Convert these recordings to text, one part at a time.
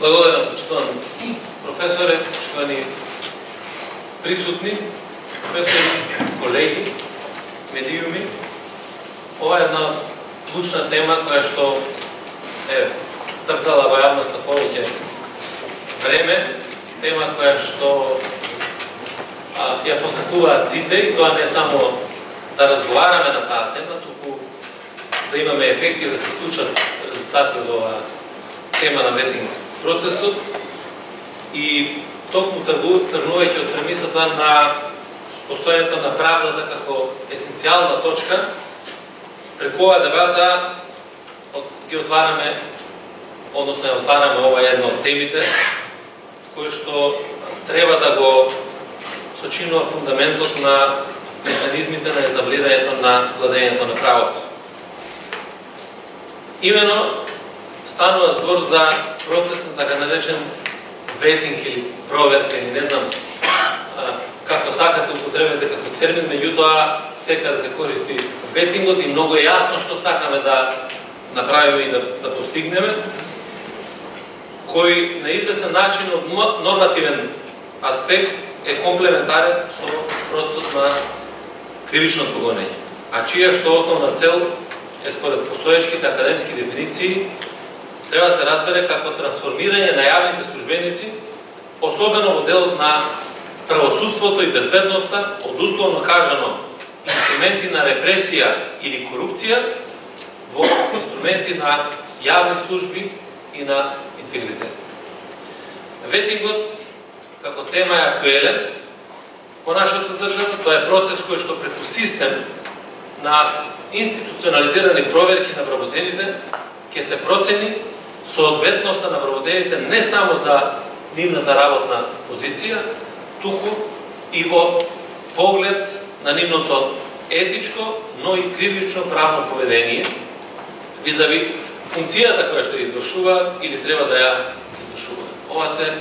Благодарам, почитувани професоре, почитувани присутни, професори, колеги, медиуми. Ова е една клучна тема која што е тргала во јавноста повеќе време, тема која што ја посакуваат сите, и тоа не само да разговараме на таа тема, туку да имаме ефекти, да се случат резултати од оваа тема на ветинг процесот, и токму тргнувајќи од премисата на постојањето на правдата како есенцијална точка, преку оваа дебата ги отвараме, односно ја отвараме ова една од темите кој што треба да го сочинува фундаментот на механизмите на етаблирањето на владењето на правото. Имено станува збор за процес на така наречен ветинг или проверка, или не знам како сакате употребите како термин, меѓутоа секаде се користи ветингот и многу е јасно што сакаме да направиме и да постигнеме, кој на известен начин од нормативен аспект е комплементарен со процесот на кривичното гонење, а чија што основна цел е според постоечките академски дефиниции треба да се разбере како трансформирање на јавните службеници, особено во делот на правосудството и безбедноста, од условно кажано инструменти на репресија или корупција во инструменти на јавни служби и на интегритет. Ветингот како тема е актуелен во нашата држава. Тоа е процес кој што преку систем на институционализирани проверки на вработените ќе се процени соодветноста на вработените не само за нивната работна позиција, туку и во поглед на нивното етичко, но и кривично правно поведение визави функцијата која што извршува или треба да ја извршува. Ова се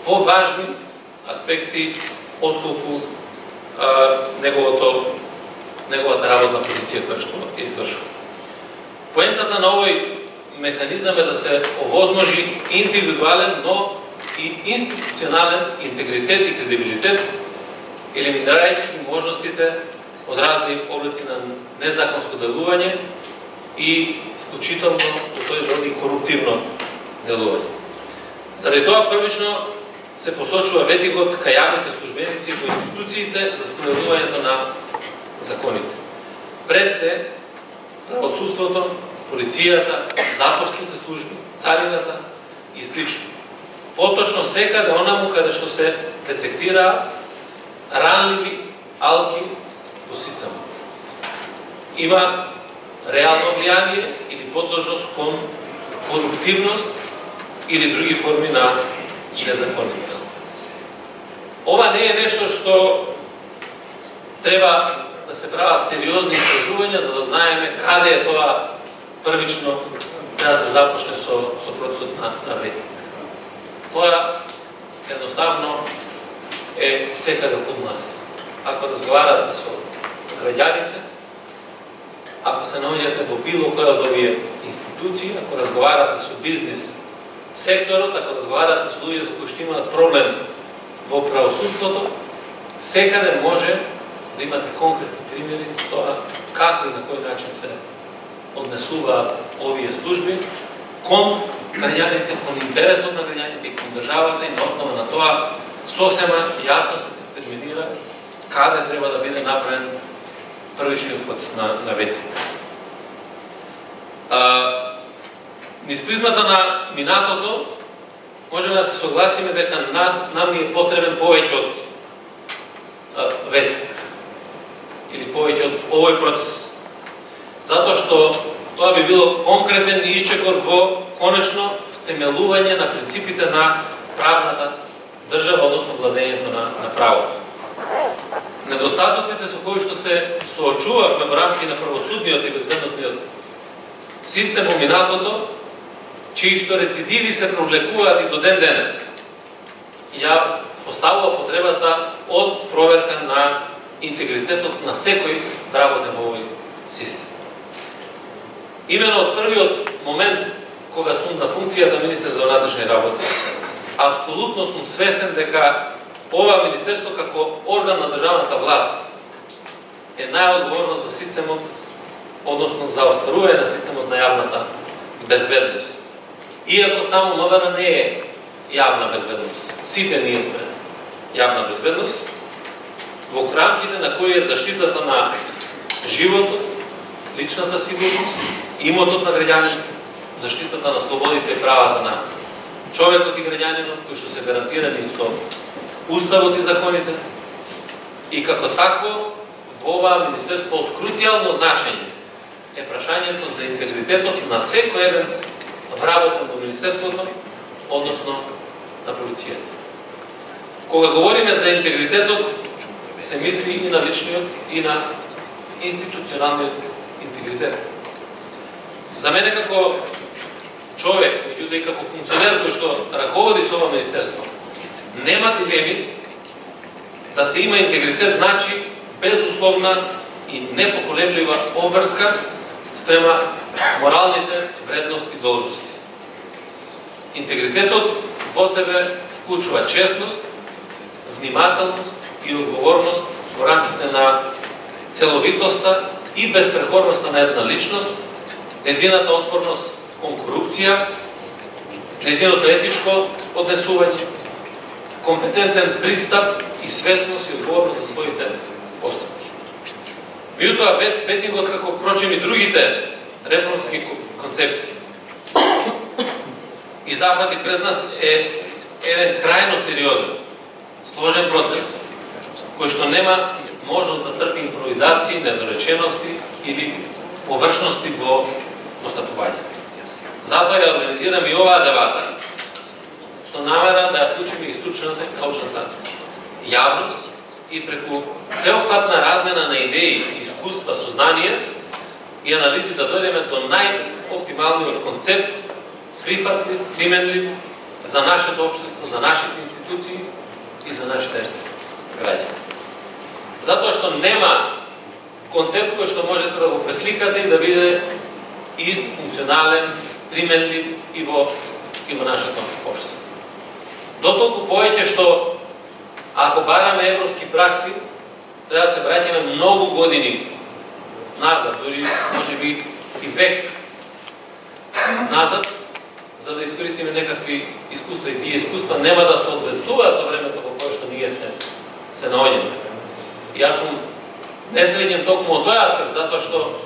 поважни аспекти отколку неговата работна позиција која што ја извршува. Поентата на овој механизам е да се овозможи индивидуален, но и институционален интегритет и кредибилитет, елиминирајќи можностите од разни облици на незаконско делување и вклучително во тој род и коруптивно делување. Заради тоа првично се посочува ветингот кај јавните службеници во институциите за спроведувањето на законите. Пред се правосудството, полицијата, затворските служби, царината и слично. Поточно секаде онаму каде што се детектира ранливи алки во системот. Има реално влијание или подложност кон коруптивност или други форми на незаконност. Ова не е нешто што треба да се прават сериозни истражувања за да знаеме каде е тоа првично треба да се започне со процесот на ветинг. Тоа едноставно е секаде околу нас. Ако разговарате со граѓаните, ако се наоѓате во било која од овие институции, ако разговарате со бизнис секторот, ако разговарате со луѓето кои што имаат проблем во правосудството, секаде може да имате конкретни примери за тоа како и на кој начин се однесуваат овие служби кон граѓаните, кон интересот на граѓаните и кон државата, и на основа на тоа сосема јасно се детерминира каде треба да биде направен првичниот процес на ветинг. Низ призмата на минатото можеме да се согласиме дека нам ни е потребен повеќе од ветинг или повеќе од овој процес. Затоа што тоа би било конкретен исчекор во конечно втемелување на принципите на правната држава, односно владењето на правото. Недостатоците со кои што се соочувавме во рамки на правосудниот и безбедносниот систем во минатото, чии што рецидиви се провлекуваат и до ден денес, ја поставува потребата од проверка на интегритетот на секој работен во овој систем. Имено од првиот момент кога сум на функцијата министер за внатрешни работи, апсолутно сум свесен дека ова министерство како орган на државната власт е најодговорно за системот, односно за остварување на системот на јавната безбедност. Иако само МВР не е јавна безбедност, сите ние сме јавна безбедност, во рамките на кои е заштитата на животот, личната сигурност, имотот на граѓаните, заштитата на слободите и правата на човекот и граѓанинот, кои што се гарантирани со Уставот и законите, и како такво во оваа министерство од круцијално значење е прашањето за интегритетот на секој еден вработен во министерството, односно на полицијата. Кога говориме за интегритетот, се мисли и на личниот и на институционалниот интегритет. За мене како човек, меѓутоа и како функционер кој што раководи со ова министерство, нема дилеми да се има интегритет, значи безусловна и непоколеблива обврска спрема моралните вредности и должности. Интегритетот во себе вклучува честност, внимателност и одговорност во рамките на целовитоста и безпрекорноста на една личност, незината отпорност кон корупција, незиното етичко однесување, компетентен пристап и свесност и одговорност за своите постапки. Меѓутоа, ветингот, како впрочем и другите реформски концепти и зафати пред нас, е еден крајно сериозен, сложен процес, кој што нема можност да трпи импровизации, недоречености или површности во постапување. Затоа ја организираме и оваа дебата со намера да ја вклучиме и стручната и научната јавност и преку сеопфатна размена на идеи, искуства, сознание и анализи да дојдеме до најоптималниот концепт, прифатлив, применлив за нашето општество, за нашите институции и за нашите граѓани. Затоа што нема концепт кој што можете да го пресликате и да биде ист, функционален, применлив и во нашето општество. Дотолку повеќе што ако бараме европски пракси, треба да се враќаме многу години назад, дури можеби и век назад, за да искористиме некакви искуства, и тие искуства нема да се одвестуваат со времето во кое што ние се наоѓаме. И јас сум несреќен токму од тој аспект, затоа што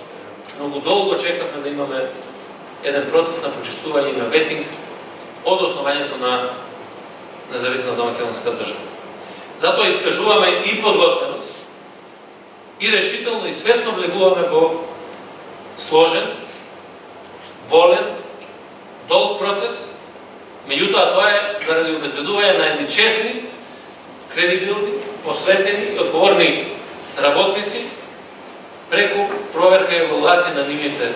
многу долго чекавме да имаме еден процес на почистување на ветинг од основањето на независна македонска држава. Затоа искажуваме и подготвеност, и решително и свесно влегуваме во сложен, болен, долг процес, меѓутоа тоа е заради обезбедување на едни честни, кредибилни, посветени и одговорни работници преку проверка и евалуација на нивните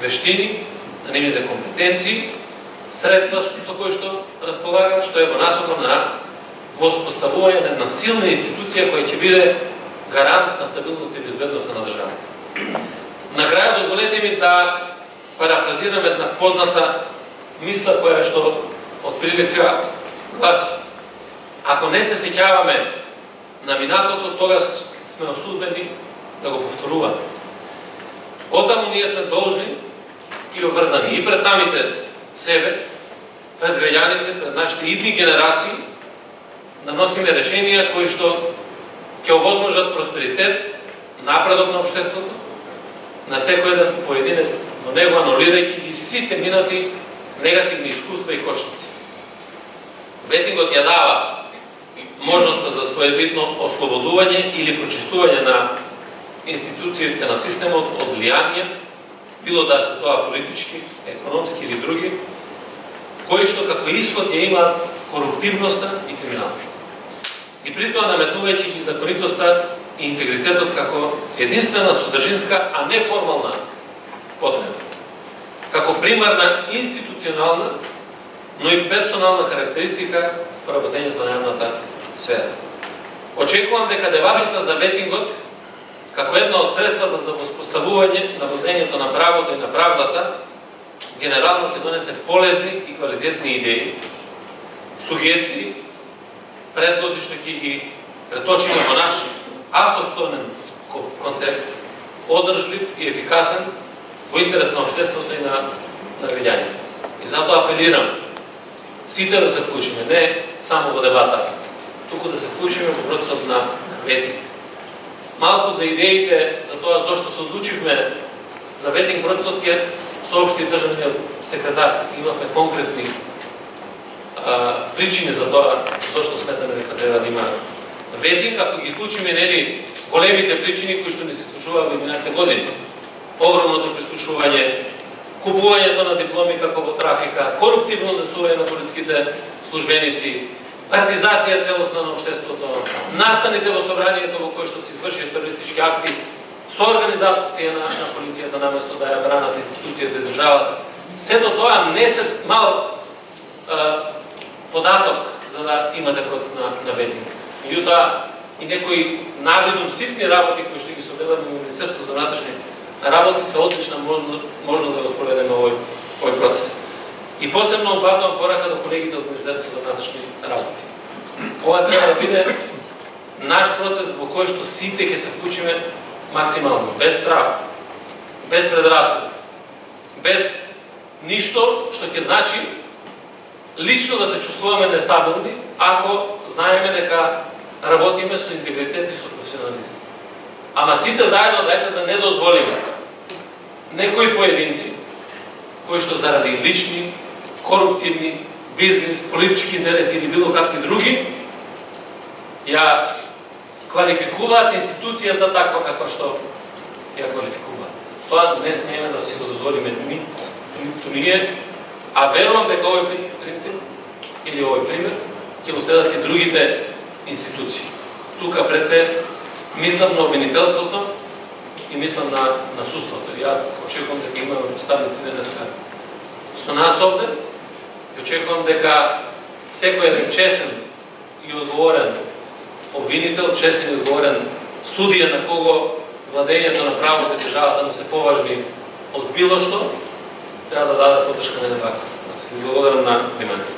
вештини, на нивните компетенции, средства со кои што располагаат, што е во насока на воспоставување на една силна институција која ќе биде гарант на стабилност и безбедност на државата. На крај дозволете ми да парафразирам една позната мисла која што отприлика гласи: ако не се сеќаваме на минатото, тогаш сме осудени да го повторуваме. Отаму ние сме должни и обврзани и пред самите себе, пред граѓаните, пред нашите идни генерации, да носиме решенија кои што ќе овозможат просперитет, напредок на општеството, на секој еден поединец во него, анулирајќи ги сите минати негативни искуства и кочници. Ветингот ја дава можноста за своевидно ослободување или прочистување на институциите на системот од влијанија, било да се тоа политички, економски или други, кои што како исход ја имаат коруптивноста и криминалот. И при тоа наметнувајќи ги законитоста и интегритетот како единствена содржинска, а не формална потреба. Како примарна институционална, но и персонална карактеристика во работењето на јавната сфера. Очекувам дека дебатата за ветингот, како една од средствата за воспоставување на водењето на правото и на правдата, генерално ќе донесе полезни и квалитетни идеи, сугестии, предлози што ќе ги преточиме во наш автохтонен концепт, одржлив и ефикасен во интерес на општеството и на граѓаните. И затоа апелирам сите да се вклучиме, не само во дебата, туку да се вклучиме во процесот на ветинг. Малку за идеите за тоа зашто се одлучивме за ветинг процесот ќе соопшти државниот секретар. Имавме конкретни причини за тоа зашто сметаме дека треба да има ветинг, ако ги случиме нели големите причини кои што ни се случуваа во минатите години. Огромното прислушување, купувањето на дипломи како во трафика, коруптивно однесување на полициските службеници, партизација целосна на општеството, настаните во собранието во кои што се извршија терористички акти со организација на полицијата наместо да ја бранат институцијата и државата. Сето тоа не се мал податок за да имате процес на ветинг. Меѓутоа и некои навидум ситни работи кои што ги соделаме во Министерството за внатрешни работи се одлична можност да го спроведеме овој процес. И посебно обатувам порака до колегите од Министерството за внатрешни работи. Ова треба да биде наш процес во кој што сите ќе се вклучиме максимално, без страх, без предрасуди, без ништо што ќе значи лично да се чувствуваме нестабилни, ако знаеме дека работиме со интегритет и со професионализм. Ама сите заедно дајте да не дозволиме некои поединци кои што заради лични, коруптивни, бизнес, политички интереси или било какви други ја квалификуваат институцијата таква каква што ја квалификуваат. Тоа не смееме да си го дозволиме ниту ние, а верувам дека овој принцип или овој пример ќе го следат и другите институции. Тука пред се мислам на обвинителството и мислам на судството. И аз очекувам дека имаме представници денеска со нас овде и очекувам дека секој еден чесен и одговорен обвинител, чесен и одговорен судија на кого владењето на правото и државата му се поважни од било што, треба да даде поддршка на еден ваков. Благодарам на вниманието.